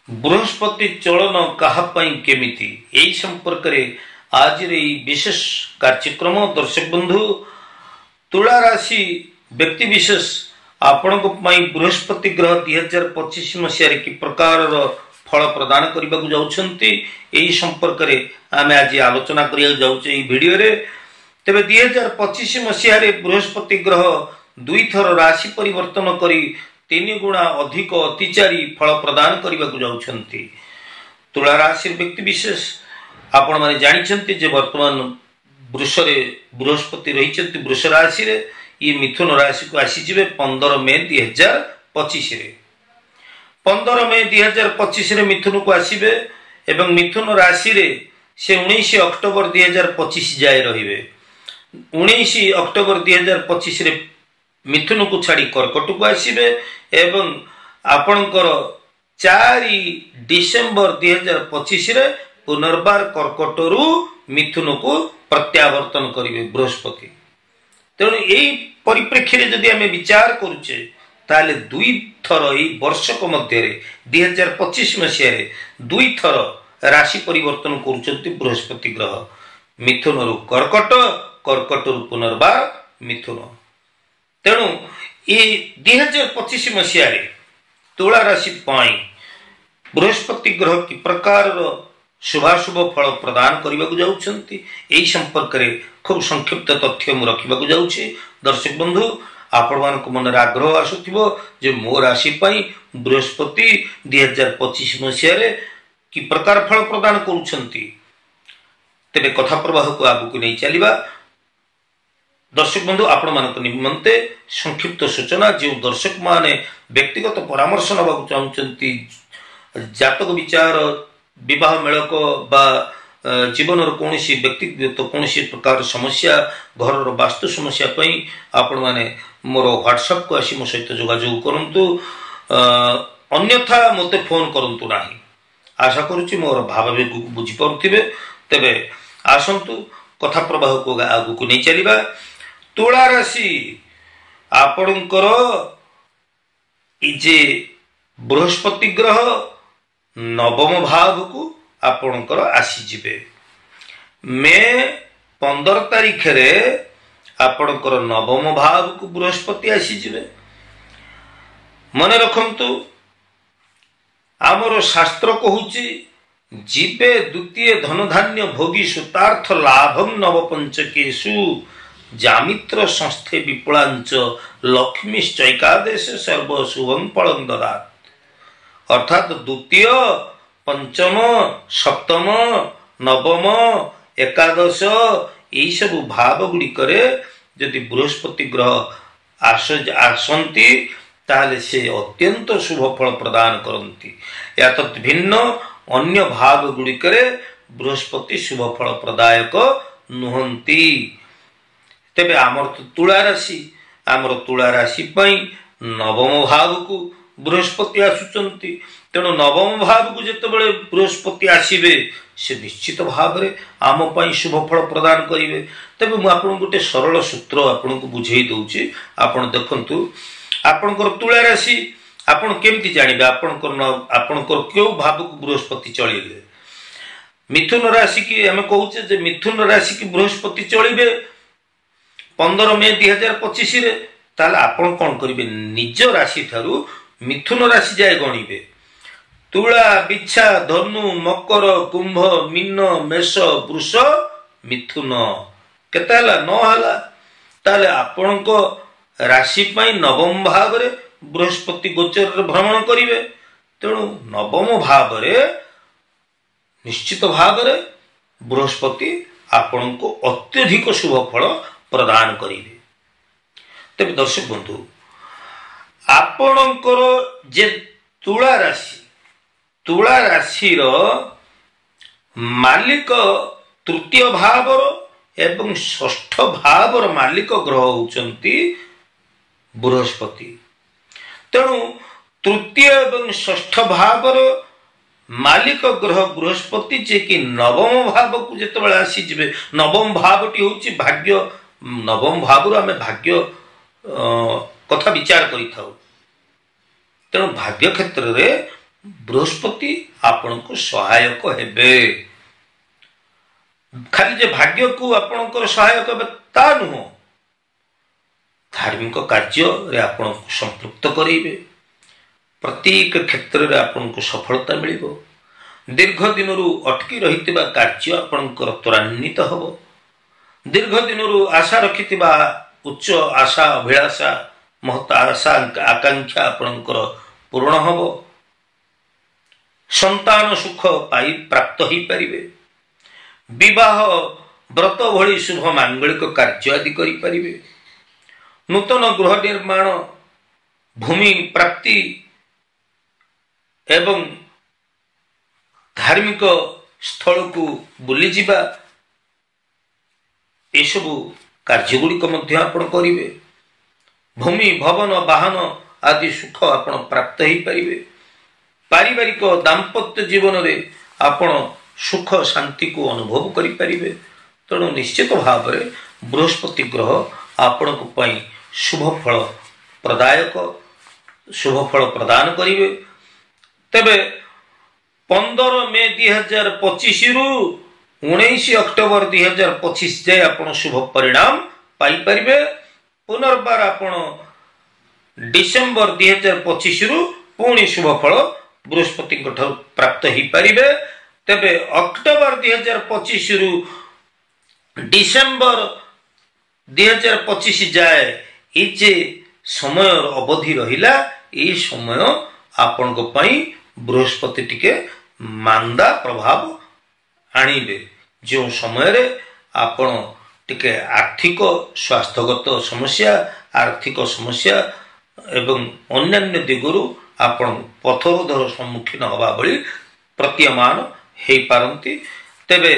बृहस्पति चलन काहापाई केमिति यही संपर्क में आज विशेष कार्यक्रम दर्शक बंधु तुला राशि व्यक्ति विशेष आपण बृहस्पति ग्रह 2025 मसीह कि प्रकार फल प्रदान करने को जाउछंती यही संपर्क में आम आज आलोचना करिया जाउछे वीडियो रे। तेबे 2025 मसीह बृहस्पति ग्रह दुई थर राशि परिवर्तन करी 3 गुणा अधिक अतिचारी फल प्रदान करने को जाउछंती। तुला राशि व्यक्ति विशेष आपण माने जानिछंती जे वर्तमान वृष रे बृहस्पति रहिछंती वृष राशि रे ये मिथुन राशि को आसी जिवे 15 मई 2025 रे। 15 मई 2025 रे मिथुन को आसीबे एवं मिथुन राशि रे से 19 अक्टोबर 2025 जाए रहिबे। 19 अक्टोबर 2025 रे मिथुन को छाड़ी कर्कट को आसीबे एवं आपणकर 4 डिसेंबर 2025 रे पुनर्बार कर्कटरू मिथुन को प्रत्यावर्तन करिवे बृहस्पति। तेणु यही परिप्रेक्षी रे जदि आमे विचार करूचे ताले दुई थर एई वर्षक मध्य 2025 मसीह रे दुई थर राशि परिवर्तन करूचंती बृहस्पति ग्रह मिथुन रु कर्कट कर्कट रु पुनर्बार मिथुन। तेणु ये 2025 मसीह रे तुला राशि पाई बृहस्पति ग्रह की प्रकार शुभाशुभ फल प्रदान करने को जाउछंती एही संपर्क में खूब संक्षिप्त तथ्य मु रखिबा को जाउछि। दर्शक बंधु आपण मानक मन रे आग्रह आसुथिबो जे मो राशि पई बृहस्पति 2025 मसीह रे कि प्रकार फल प्रदान करूछंती। तेबे कथा प्रवाह को आगु को नहीं चलिबा। दर्शक बंधु आपण मानक निमंते संक्षिप्त सूचना जो दर्शक माने व्यक्तिगत परामर्श नबा को चाहुचंती जातक विचार विवाह मेलक बा जीवन कौन व्यक्तिगत कौन प्रकार समस्या घर वास्तु समस्या आपण माने मोर व्हाट्सएप को आसी मो सहित जोगाजोग करंतु अन्यथा मते फोन करंतु नाही। आशा करूची मोर भाव बुझी पारुथिबे। तेबे आसंतु कथा प्रवाह को आगु को नहीं चलिबा। तुला राशि आपणकर इजे बृहस्पति ग्रह नवम भाव को आपणकर आसी जिबे। मे 15 तारिख रे आपणकर नवम भाव को बृहस्पति आसी जिबे। मने रखंतु आमर शास्त्र कहूची जीवे द्वितीय धन धान्य भोगी सुतार्थ लाभम नव पंचकेशु जामित्र संस्थे विपुलांच लक्ष्मीश्चैकादेश सर्व शुभं फलं ददात्। अर्थात द्वितीय पंचम सप्तम नवम एकादश यही सब भाव गुड़िकरे यदि बृहस्पति ग्रह आसंती ताले से अत्यंत शुभ फल प्रदान करती। या तत् भिन्न अन्य भाव गुड़िकरे बृहस्पति शुभ फल प्रदायक नुहंती। तेबे आमर तुला राशि पई नवम भाव को बृहस्पति आसुचंती। तेणु नवम भाव को जेतेबेले बृहस्पति आसीबे से निश्चित भाव रे आम पई शुभ फल प्रदान करिवे। तबे मु आपन गोटे सरल सूत्र आपन को बुझेई दउची। आपन देखंतु आपनकर तुला राशि आपन केमति जानिबे आपनकर क्यों भाव को बृहस्पति चलिले। मिथुन राशि की हम कहूचे जे मिथुन राशि की बृहस्पति चलिबे 15 मई 2025 रे ताले आपन कोन करिवे निज राशि थारु मिथुन राशि जाए गणिबे। तुला बिच्छा धनु मकर कुंभ मीन मेष वृष मिथुन केते हला 9 हला। ताले आपन को राशि पई नवम भाव रे बृहस्पति गोचर भ्रमण करिवे। तेणु नवम भाव रे निश्चित भाव रे बृहस्पति आपन को अत्यधिक शुभ फल प्रदान करिवे। तबे दर्शक बंधु आपणकर जे तुला राशि मालिक तृतीय भावर एवं षष्ठ भावर मालिक ग्रह होचंती बृहस्पति। तेणु तृतीय एवं षष्ठ भावर मालिक ग्रह बृहस्पति जे कि नवम भाव को जेतेबेले आसी जिवे। नवम भावटी होची भाग्य। नवम भाव आमे भाग्य कथा विचार करि थाउ। तेणु भाग्य क्षेत्र रे बृहस्पति आपण को सहायक हेबे। खाली जे भाग्य को आपण सहायक हेबे ता नुह, धार्मिक कार्य रे आपण को संपृक्त करेबे। प्रत्येक क्षेत्र रे आपण को सफलता मिलिबो। दीर्घ दिनरू अटकी रहितिबा कार्य आपणकर त्वरान्वित हबो। दीर्घ दिनरू आशा रखितिबा उच्च आशा अभिलाषा महत आशा आकांक्षा आपणकर पूर्ण हबो। संतान सुख पाई प्राप्त ही परिबे। विवाह व्रत भली शुभ मांगलिक कार्य आदि करि परिबे। नूतन गृह निर्माण, भूमि प्राप्ति एवं धार्मिक स्थल को बुली जिबा ए सबु कार्यगुड़िक मध्य आपण करिवे। भूमि भवन वाहन आदि सुख आपण प्राप्त ही परिबे। पारिवारिक दाम्पत्य जीवन रे आपण सुख शांति को अनुभव करि परिबे। तेणु निश्चित भाव में बृहस्पति ग्रह आपण को पई शुभ फल प्रदायक, शुभ फल प्रदान करिवे। तेबे 15 मे 2025 रु 19 अक्टोबर 2025 जाए आपण शुभ परिणाम पाई परिबे। पुनर्बार आपण डिसेंबर 2025 रु पुणी शुभ फल बृहस्पति प्राप्त ही परिबे। तेबे अक्टोबर 2025 रु डिसेंबर 2025 जाए ये जे समय अवधि रहिला, ये समय आपण को पई बृहस्पति टिके मांदा प्रभाव आनिबे। जो समय रे आपण टिके आर्थिक स्वास्थ्यगत समस्या, आर्थिक समस्या एवं अन्यान्य दिगरु आपण पथरोधर सम्मुखीन हवा बली प्रतीयमान हे पारंती। तेबे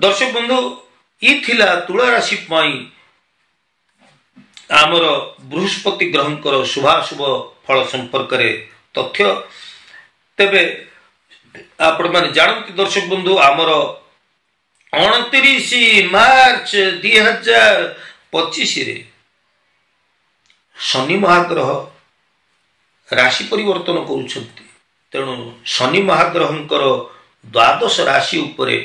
दर्शक बंधु ई थिला तुला राशि पई आमर बृहस्पति ग्रहंकर शुभाशुभ फल संपर्क रे तथ्य। तेबे आपण माने जानती दर्शक बंधु आमर 29 मार्च 2025 रे शनि महाग्रह राशि परिवर्तन करुछंती। तेणु शनि महाग्रहंकर द्वादश राशि उपरे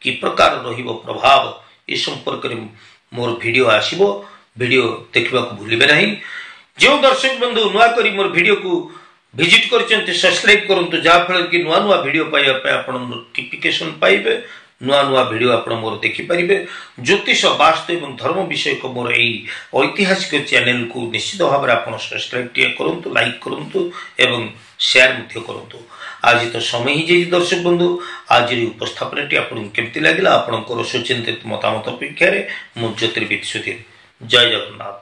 कि प्रकार रहिबो प्रभाव ए संपर्क रे मोर वीडियो आसीबो। वीडियो देखिबा को भूलिबे नहीं। जो दर्शक बंधु नुआ करी मोर वीडियो को विजिट करचंती सब्सक्राइब करंतु, जा फल कि नुआ नुआ वीडियो पाइबा पे आपण नोटिफिकेशन पाइबे। नुआ नुआ वीडियो आपण मोर देखि परिबे। ज्योतिष वास्तु एवं धर्म विषय को मोर एई ऐतिहासिक चैनल को निश्चित भाव में आपण सब्सक्राइब करंतु, लाइक करंतु एवं शेयर मध्य करंतु। आज तो समय ही जे दर्शक बंधु आज उपस्थापन आपन केमती लागिला आपण को सुचिंतित मतामत अपेक्षा रे मु ज्योतिर्विद सुधीर। जय जगन्नाथ।